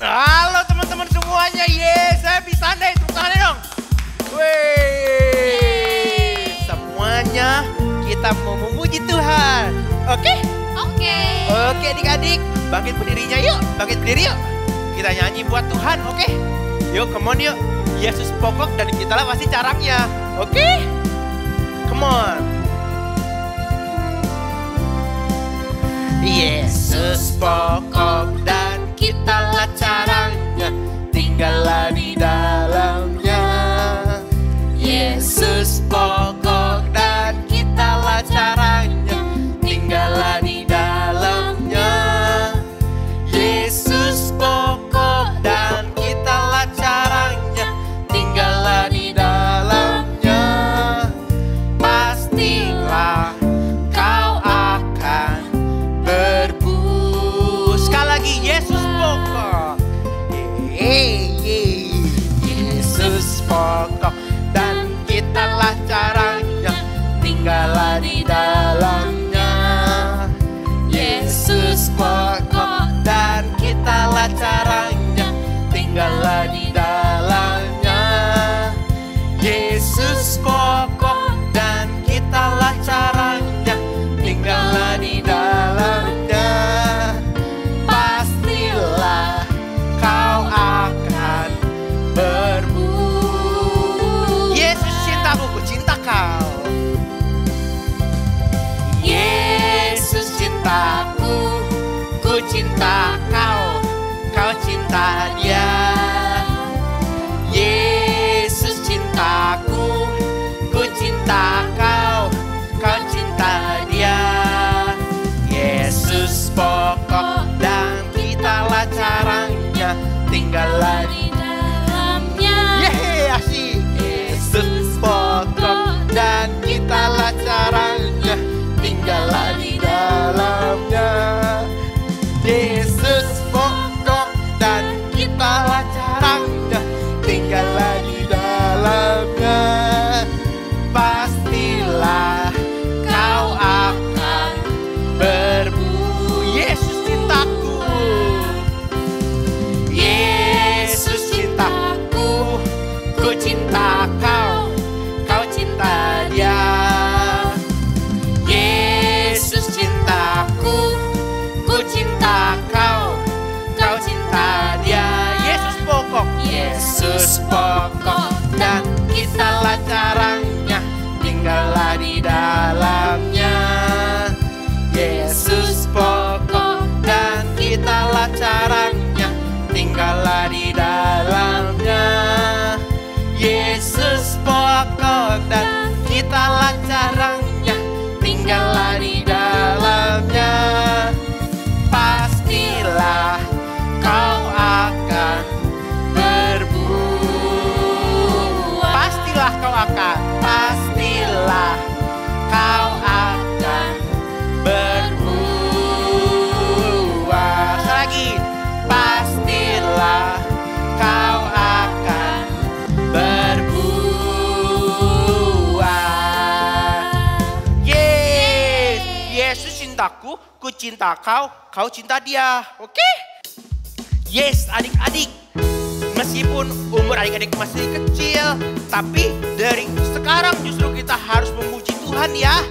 Halo teman-teman semuanya, yes, saya bisa nih, tepuk tangannya dong. Wih, semuanya kita mau memuji Tuhan, oke? Oke. Oke adik-adik, bangkit berdirinya yuk, bangkit berdiri yuk. Kita nyanyi buat Tuhan, oke? Yuk, come on yuk. Yesus pokok dan kitalah pasti caranya, oke? Come on. Yesus pokok dan kitalah caranya, tinggallah di dalamnya. Yesus pokok dan kitalah caranya, tinggallah di dalamnya. Yesus pokok dan kitalah caranya, tinggallah di dalamnya. Pastilah kau akan berbus. Sekali lagi, Yesus pokok. Yesus pokok dan kitalah caranya, tinggallah di dalamnya. Yesus pokok dan kitalah caranya, tinggallah di dalamnya. Yesus pokok dan kitalah caranya, tinggallah di dalamnya. Pastilah kau akan berbus. Yesus cintaku, ku cinta kau. Yesus cintaku, ku cinta kau, kau cinta dia. Yesus cintaku, ku cinta kau, kau cinta dia. Yesus pokok dan kitalah caranya, tinggallah di Dalamnya. Yeay, asik. Yesus pokok dan kitalah caranya, tinggallah di dalamnya. Yesus pokok dan kitalah caranya, tinggallah di dalamnya. Pastilah kau akan berbus. Yesus cintaku. Yesus cintaku, ku cinta kau, kau cinta dia. Yesus cintaku, ku cinta kau, kau cinta dia. Yesus pokok, Yesus pokok dan kitalah caranya, tinggallah di dalamnya. Yesus pokok dan kitalah caranya, tinggallah di dalamnya. Yesus pokok dan kitalah caranya, tinggallah di dalamnya. Pastilah kau akan berbuah. Pastilah kau akan, pastilah kau akan berbuah. Sekali lagi, pastilah kau akan berbuah. Yes, Yesus cintaku, ku cinta kau, kau cinta dia. Oke? Yes, adik-adik. Meskipun umur adik-adik masih kecil, tapi dari sekarang justru kita harus memuji Tuhan ya.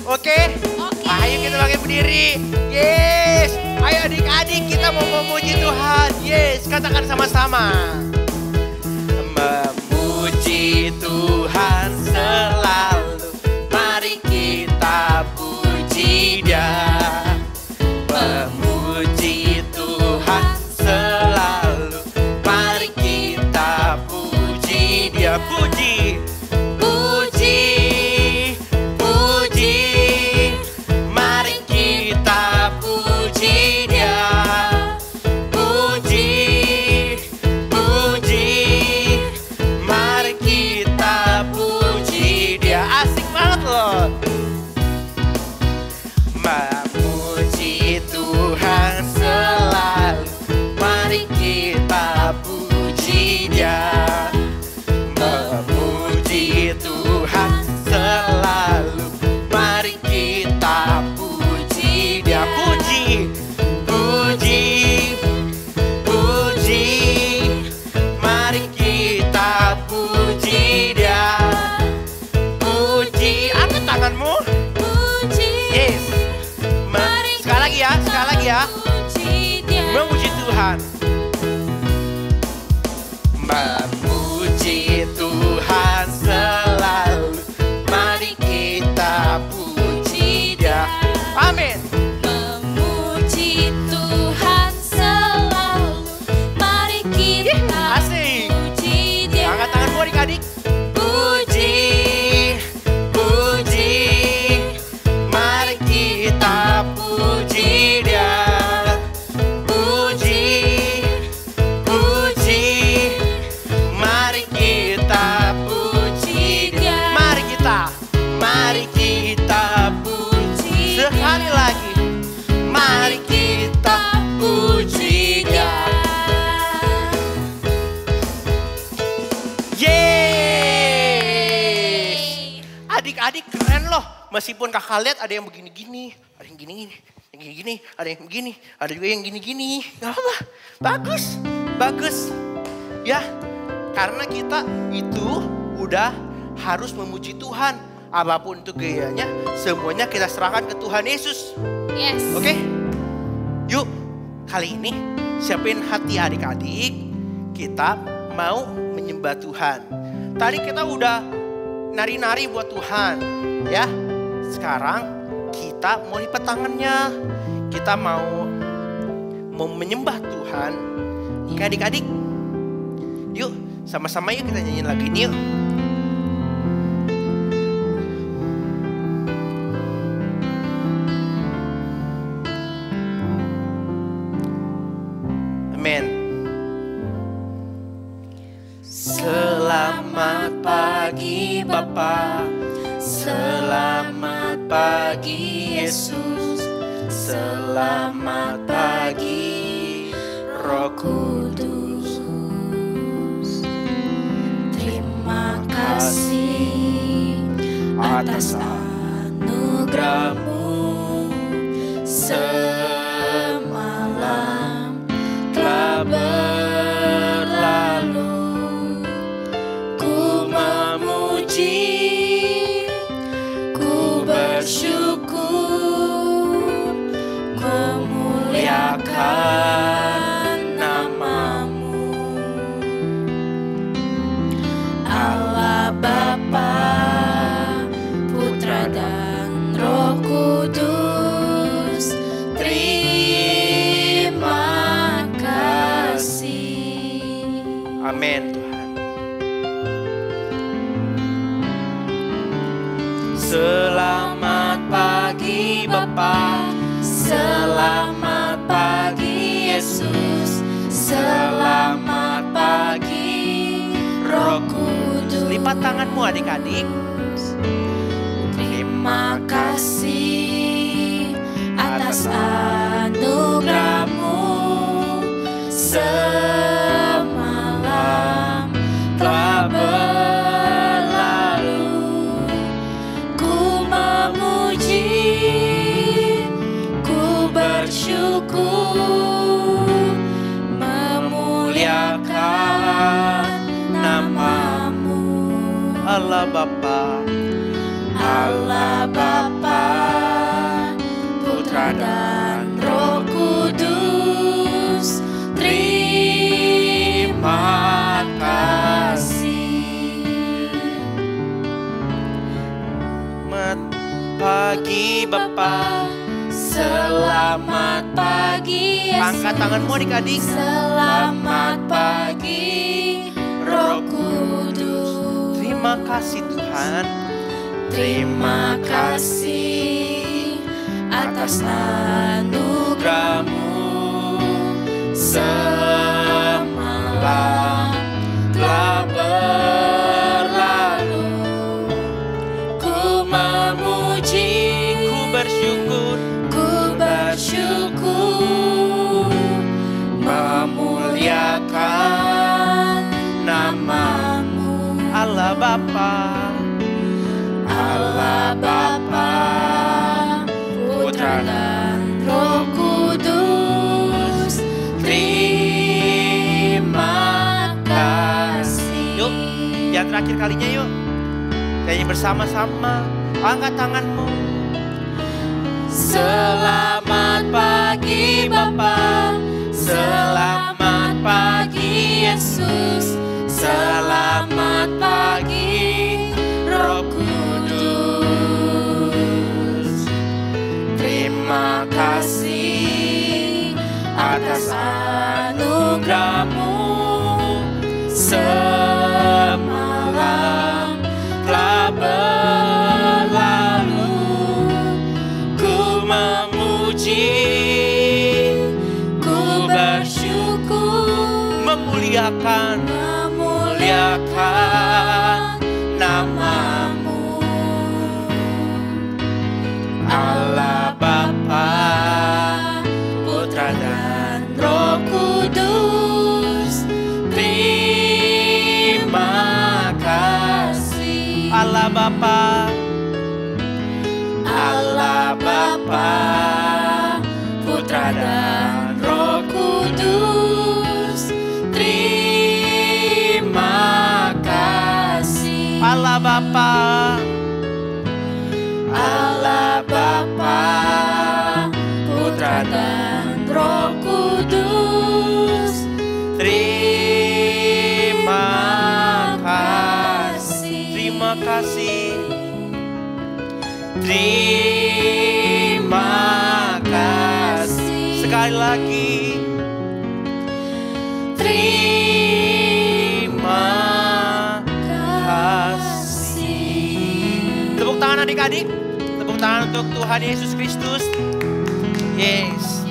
Oke? Oke. Ayo kita bangkit berdiri. Yes. Ayo adik-adik kita mau memuji Tuhan. Yes, katakan sama-sama. Memuji Tuhan selalu, mari kita puji Dia. Memuji Tuhan selalu, mari kita puji Dia. Puji, puji, puji, mari kita puji Dia. Puji, puji, mari kita puji. Yes. Sekali lagi ya, sekali lagi ya. Memuji Tuhan. Memuji Tuhan selalu. Mari kita puji Dia. Amin. Memuji Tuhan selalu. Mari kita Asik. puji Dia. Angkat tanganmu adik-adik. Puji, puji. Mari kita puji Dia. Puji, puji. Mari kita puji Dia. Mari kita puji. Sekali lagi. Mari kita puji Dia. Yeay. Adik-adik keren loh. Meskipun kakak lihat ada yang begini-gini, ada yang gini-gini, yang gini-gini, ada yang begini, ada juga yang gini-gini. Gak apa, bagus, bagus. Ya, karena kita itu udah harus memuji Tuhan. Apapun itu gayanya, semuanya kita serahkan ke Tuhan Yesus. Yes. Oke? Yuk, kali ini siapin hati adik-adik. Kita mau menyembah Tuhan. Tadi kita udah nari-nari buat Tuhan, ya. Sekarang kita mau lipat tangannya. Kita mau menyembah Tuhan. Oke adik-adik, yuk sama-sama yuk kita nyanyiin lagi ini yuk. Amin. Selamat pagi Bapa, selamat pagi Yesus, selamat pagi Roh Kudus. Terima kasih atas anugerah-Mu. Semalam telah berlalu, ku memuji, ku bersyukur, memuliakan nama-Mu. Allah Bapa, Putra dan Roh Kudus, terima kasih. Amin Tuhan. Selamat pagi Bapa, selamat pagi Yesus, selamat pagi Roh Kudus. Lipat tanganmu adik-adik. Terima kasih atas anugerah-Mu. Semalam telah berlalu, ku memuji, ku bersyukur, memuliakan nama-Mu. Allah Bapa, Allah Bapa, Putra dan Roh Kudus, terima kasih. selamat pagi Bapa, Selamat pagi Yesus. angkat tanganmu adik-adik. Selamat pagi Roh Kudus. Terima kasih Tuhan. Terima kasih atas anugerah-Mu. Semalam telah berlalu, ku memuji, Ku bersyukur, ku bersyukur, memuliakan nama-Mu. Allah Bapa, Allah Bapa, Putra dan Roh Kudus, terima kasih. yuk yang terakhir kalinya yuk. Nyanyi bersama-sama, angkat tanganmu. Selamat pagi Bapa, selamat pagi Yesus, selamat pagi Roh Kudus. Terima kasih atas anugerah-Mu. Semalam telah berlalu, ku memuji, ku bersyukur, memuliakan nama-Mu. Allah Bapa, Putra dan Roh Kudus, terima kasih. Allah Bapa, Putra dan Roh Kudus, terima kasih. Allah Bapa, Putra dan Roh Kudus, terima kasih. Terima kasih. Terima kasih. Sekali lagi. Terima kasih. Tepuk tangan adik-adik. Tepuk tangan untuk Tuhan Yesus Kristus. Yes.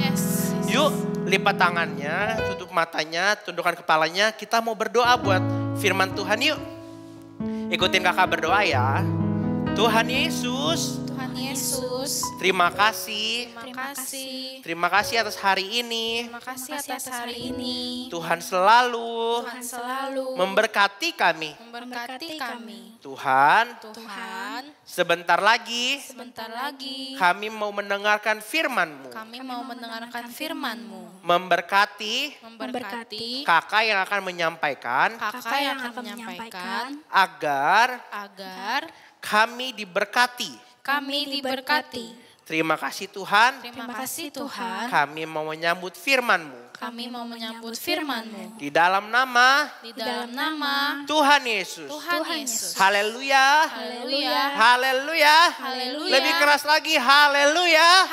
Yuk lipat tangannya, tutup matanya, tundukkan kepalanya. Kita mau berdoa buat firman Tuhan yuk. Ikutin kakak berdoa ya. Tuhan Yesus, terima kasih. Terima kasih atas hari ini. Tuhan selalu memberkati kami. Tuhan, sebentar lagi kami mau mendengarkan firman-Mu. Memberkati kakak yang akan menyampaikan. Agar kami diberkati. Terima kasih Tuhan. Kami mau menyambut firman-Mu. Di dalam nama Tuhan Yesus. Haleluya. Lebih keras lagi. Haleluya.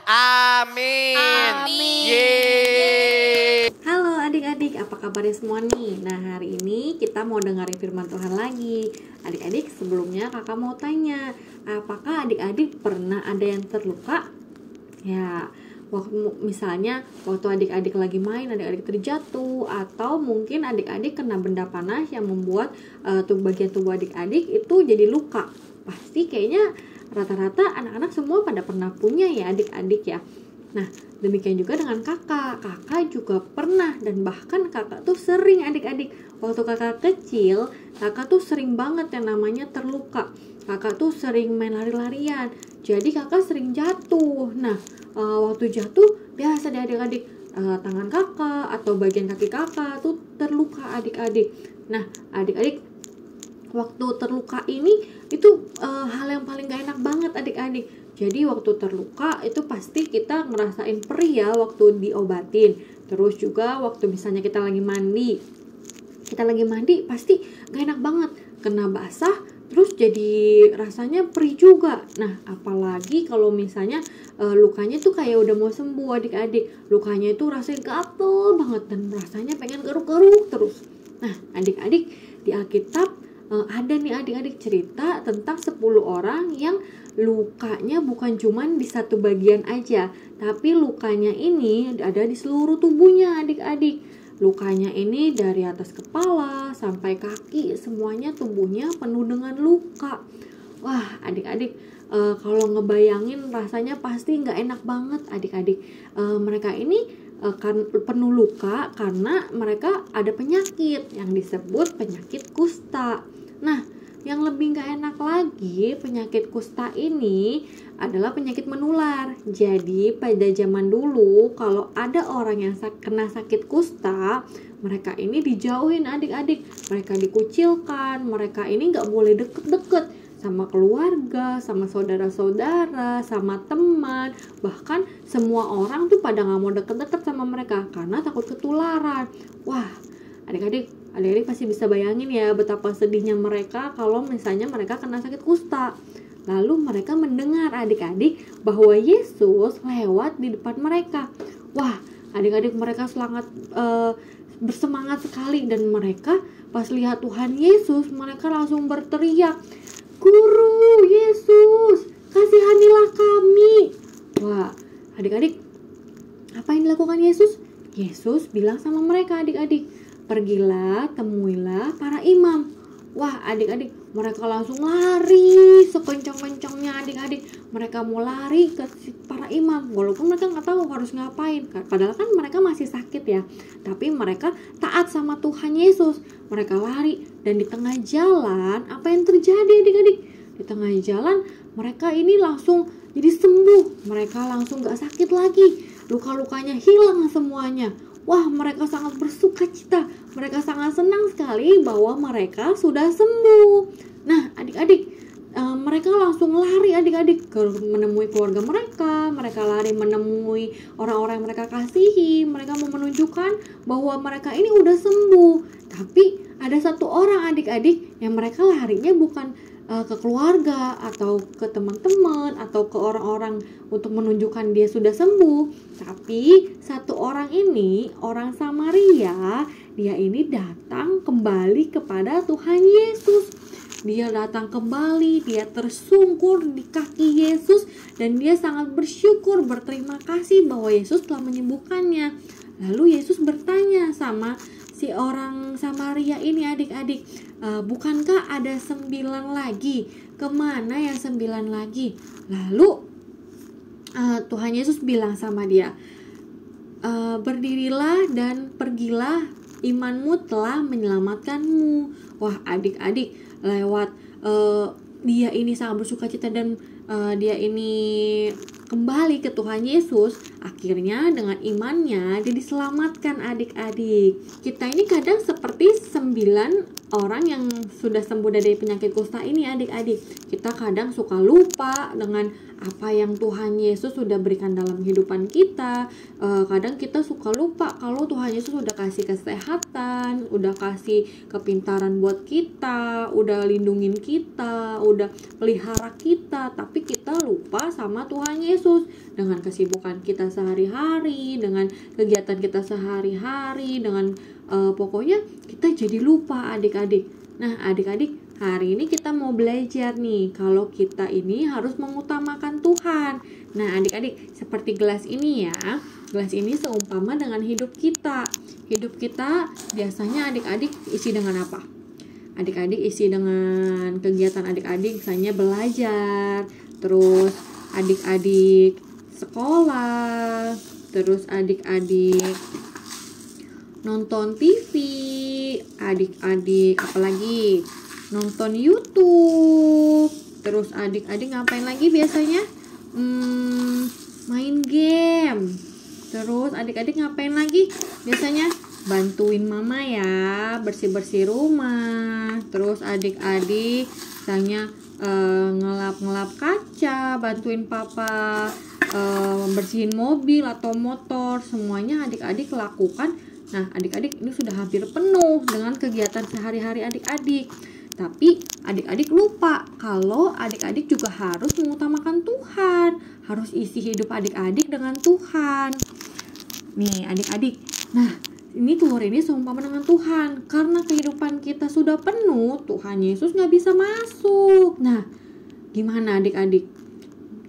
Amin. Yeay. Halo adik-adik, apa kabarnya semua nih? Nah, hari ini kita mau dengerin firman Tuhan lagi. Adik-adik, sebelumnya kakak mau tanya, apakah adik-adik pernah ada yang terluka? Ya, misalnya waktu adik-adik lagi main, adik-adik terjatuh, atau mungkin adik-adik kena benda panas yang membuat bagian tubuh adik-adik itu jadi luka. Pasti kayaknya rata-rata anak-anak semua pada pernah punya ya adik-adik ya. Nah, demikian juga dengan kakak. Kakak juga pernah, dan bahkan kakak tuh sering adik-adik. Waktu kakak kecil, kakak tuh sering banget yang namanya terluka. Kakak tuh sering main lari-larian, jadi kakak sering jatuh. Nah, waktu jatuh biasa deh adik-adik, tangan kakak atau bagian kaki kakak tuh terluka adik-adik. Nah, adik-adik, waktu terluka ini itu hal yang paling gak enak banget adik-adik. Jadi waktu terluka itu pasti kita ngerasain perih ya waktu diobatin. Terus juga waktu misalnya kita lagi mandi pasti gak enak banget, kena basah terus jadi rasanya perih juga. Nah, apalagi kalau misalnya lukanya tuh kayak udah mau sembuh adik-adik, lukanya itu rasanya gatel banget dan rasanya pengen garuk-garuk terus. Nah, adik-adik, di Alkitab ada nih adik-adik cerita tentang 10 orang yang lukanya bukan cuman di satu bagian aja, tapi lukanya ini ada di seluruh tubuhnya adik-adik. Lukanya ini dari atas kepala sampai kaki, semuanya tubuhnya penuh dengan luka. Wah adik-adik, kalau ngebayangin rasanya pasti gak enak banget adik-adik. Mereka ini kan penuh luka karena mereka ada penyakit yang disebut penyakit kusta. Nah, yang lebih gak enak lagi, penyakit kusta ini adalah penyakit menular. Jadi pada zaman dulu kalau ada orang yang kena sakit kusta, mereka ini dijauhin adik-adik. Mereka dikucilkan, mereka ini gak boleh deket-deket. sama keluarga, sama saudara-saudara, sama teman, bahkan semua orang tuh pada nggak mau deket-deket sama mereka karena takut ketularan. Wah, adik-adik pasti bisa bayangin ya betapa sedihnya mereka kalau misalnya mereka kena sakit kusta. Lalu mereka mendengar adik-adik bahwa Yesus lewat di depan mereka. Wah, adik-adik mereka sangat bersemangat sekali, dan mereka pas lihat Tuhan Yesus, mereka langsung berteriak, "Guru Yesus, kasihanilah kami." Wah, adik-adik, apa yang dilakukan Yesus? Yesus bilang sama mereka, adik-adik, "Pergilah, temuilah para imam." Wah, adik-adik, mereka langsung lari sekencang-kencangnya, adik-adik. Mereka mau lari ke para imam, walaupun mereka nggak tahu harus ngapain. Padahal kan mereka masih sakit ya. Tapi mereka taat sama Tuhan Yesus. Mereka lari, dan di tengah jalan, apa yang terjadi, adik-adik? Di tengah jalan, mereka ini langsung jadi sembuh. Mereka langsung nggak sakit lagi. Luka-lukanya hilang semuanya. Wah, mereka sangat bersuka cita. Mereka sangat senang sekali bahwa mereka sudah sembuh. Nah, adik-adik, mereka langsung lari, adik-adik, menemui keluarga mereka. Mereka lari menemui orang-orang yang mereka kasihi. Mereka mau menunjukkan bahwa mereka ini udah sembuh. Tapi ada satu orang, adik-adik, yang mereka larinya bukan ke keluarga atau ke teman-teman atau ke orang-orang untuk menunjukkan dia sudah sembuh. Tapi satu orang ini, orang Samaria, dia ini datang kembali kepada Tuhan Yesus. Dia datang kembali, dia tersungkur di kaki Yesus, dan dia sangat bersyukur, berterima kasih bahwa Yesus telah menyembuhkannya. Lalu Yesus bertanya sama si orang Samaria ini, adik-adik, "Bukankah ada 9 lagi? Kemana yang 9 lagi?" Lalu Tuhan Yesus bilang sama dia, "Berdirilah dan pergilah, imanmu telah menyelamatkanmu." Wah, adik-adik, lewat dia ini sangat bersuka cita, dan dia ini kembali ke Tuhan Yesus, akhirnya dengan imannya dia diselamatkan, adik-adik. Kita ini kadang seperti 9 orang yang sudah sembuh dari penyakit kusta ini, adik-adik. Kita kadang suka lupa dengan apa yang Tuhan Yesus sudah berikan dalam kehidupan kita. Kadang kita suka lupa kalau Tuhan Yesus sudah kasih kesehatan, udah kasih kepintaran buat kita, udah lindungin kita, udah pelihara kita, tapi kita lupa sama Tuhan Yesus dengan kesibukan kita sehari-hari, dengan kegiatan kita sehari-hari, dengan pokoknya kita jadi lupa, adik-adik. Nah, adik-adik, hari ini kita mau belajar nih kalau kita ini harus mengutamakan Tuhan. Nah, adik-adik, seperti gelas ini ya. Gelas ini seumpama dengan hidup kita. Hidup kita biasanya adik-adik isi dengan apa? Adik-adik isi dengan kegiatan adik-adik, misalnya belajar, terus adik-adik sekolah, terus adik-adik nonton TV, adik-adik apalagi nonton YouTube, terus adik-adik ngapain lagi biasanya? Main game. Terus adik-adik ngapain lagi biasanya? Bantuin mama ya, bersih-bersih rumah. Terus adik-adik misalnya ngelap-ngelap kaca, bantuin papa membersihin mobil atau motor. Semuanya adik-adik lakukan. Nah, adik-adik ini sudah hampir penuh dengan kegiatan sehari-hari adik-adik. Tapi adik-adik lupa kalau adik-adik juga harus mengutamakan Tuhan. Harus isi hidup adik-adik dengan Tuhan. Nih adik-adik, nah ini telur ini seumpama dengan Tuhan. Karena kehidupan kita sudah penuh, Tuhan Yesus gak bisa masuk. Nah, gimana adik-adik?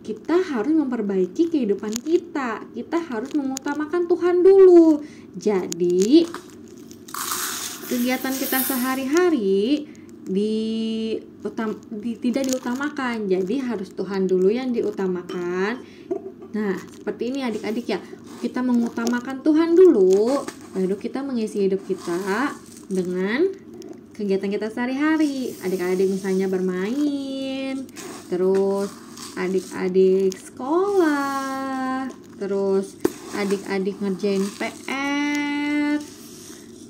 Kita harus memperbaiki kehidupan kita. Kita harus mengutamakan Tuhan dulu. Jadi, kegiatan kita sehari-hari tidak diutamakan. Jadi harus Tuhan dulu yang diutamakan. Nah, seperti ini adik-adik ya. Kita mengutamakan Tuhan dulu, lalu kita mengisi hidup kita dengan kegiatan kita sehari-hari. Adik-adik misalnya bermain, terus adik-adik sekolah, terus adik-adik ngerjain PR,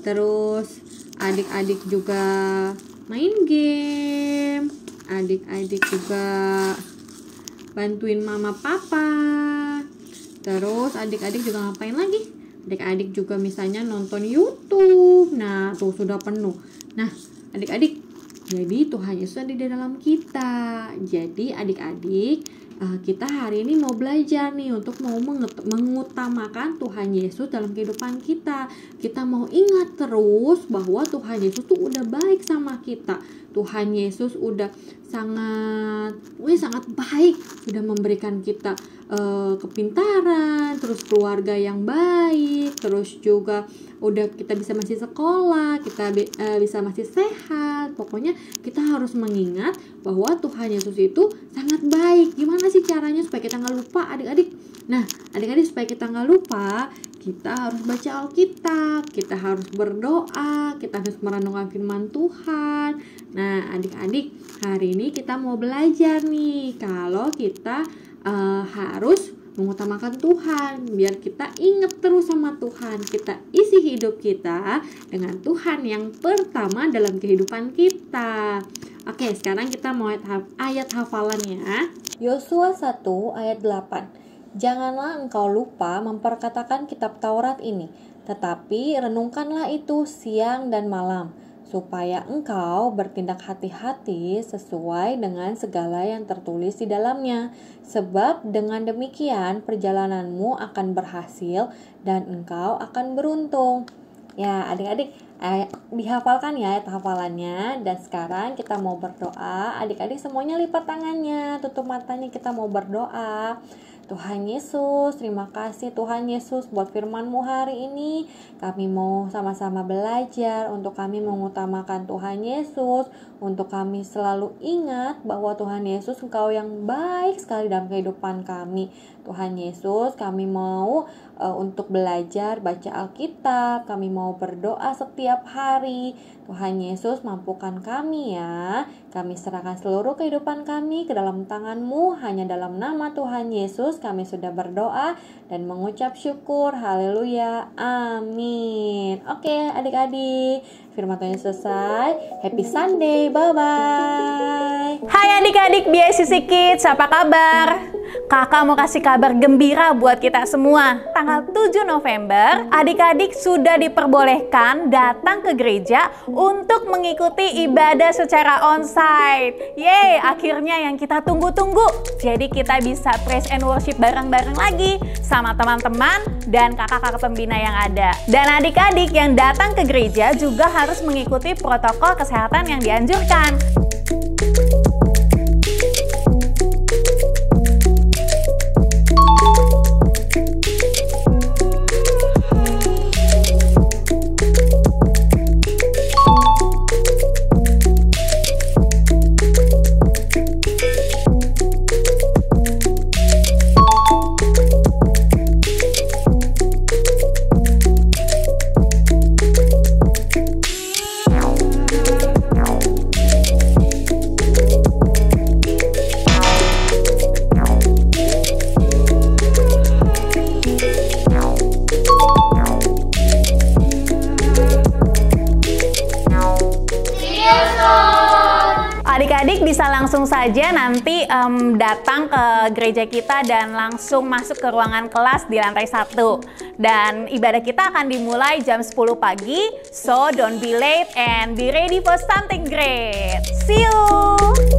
terus adik-adik juga main game, adik-adik juga bantuin mama papa. Terus adik-adik juga ngapain lagi? Adik-adik juga misalnya nonton YouTube. Nah, tuh sudah penuh. Nah, adik-adik, jadi Tuhan Yesus ada di dalam kita. Jadi adik-adik, kita hari ini mau belajar nih untuk mau mengutamakan Tuhan Yesus dalam kehidupan kita. Kita mau ingat terus bahwa Tuhan Yesus tuh udah baik sama kita. Tuhan Yesus udah sangat baik, sudah memberikan kita kepintaran, terus keluarga yang baik, terus juga udah kita bisa masih sekolah, kita bisa masih sehat. Pokoknya kita harus mengingat bahwa Tuhan Yesus itu sangat baik. Gimana sih caranya supaya kita nggak lupa, adik-adik? Nah, adik-adik, supaya kita nggak lupa, kita harus baca Alkitab, kita harus berdoa, kita harus merenungkan firman Tuhan. Nah, adik-adik, hari ini kita mau belajar nih kalau kita harus mengutamakan Tuhan, biar kita ingat terus sama Tuhan. Kita isi hidup kita dengan Tuhan yang pertama dalam kehidupan kita. Oke, sekarang kita mau ayat hafalannya. Yosua 1 ayat 8. Janganlah engkau lupa memperkatakan kitab Taurat ini, tetapi renungkanlah itu siang dan malam, supaya engkau bertindak hati-hati sesuai dengan segala yang tertulis di dalamnya. Sebab dengan demikian perjalananmu akan berhasil dan engkau akan beruntung. Ya, adik-adik, dihafalkan ya ayat hafalannya. Dan sekarang kita mau berdoa. Adik-adik semuanya lipat tangannya, tutup matanya, kita mau berdoa. Tuhan Yesus, terima kasih Tuhan Yesus buat firman-Mu hari ini. Kami mau sama-sama belajar untuk kami mengutamakan Tuhan Yesus, untuk kami selalu ingat bahwa Tuhan Yesus Engkau yang baik sekali dalam kehidupan kami. Tuhan Yesus, kami mau untuk belajar baca Alkitab, kami mau berdoa setiap hari. Tuhan Yesus, mampukan kami ya. Kami serahkan seluruh kehidupan kami ke dalam tangan-Mu. Hanya dalam nama Tuhan Yesus kami sudah berdoa dan mengucap syukur. Haleluya. Amin. Oke, adik-adik, firman Tuhan selesai. Happy Sunday. Bye-bye. Hai adik-adik BICC Kids, apa kabar? Kakak mau kasih kabar gembira buat kita semua. Tanggal 7 November, adik-adik sudah diperbolehkan datang ke gereja untuk mengikuti ibadah secara onsite. Yeay, akhirnya yang kita tunggu-tunggu. Jadi kita bisa praise and worship bareng-bareng lagi sama teman-teman dan kakak-kakak pembina yang ada. Dan adik-adik yang datang ke gereja juga harus mengikuti protokol kesehatan yang dianjurkan. Adik-adik bisa langsung saja nanti datang ke gereja kita dan langsung masuk ke ruangan kelas di lantai 1. Dan ibadah kita akan dimulai jam 10 pagi, so don't be late and be ready for something great. See you!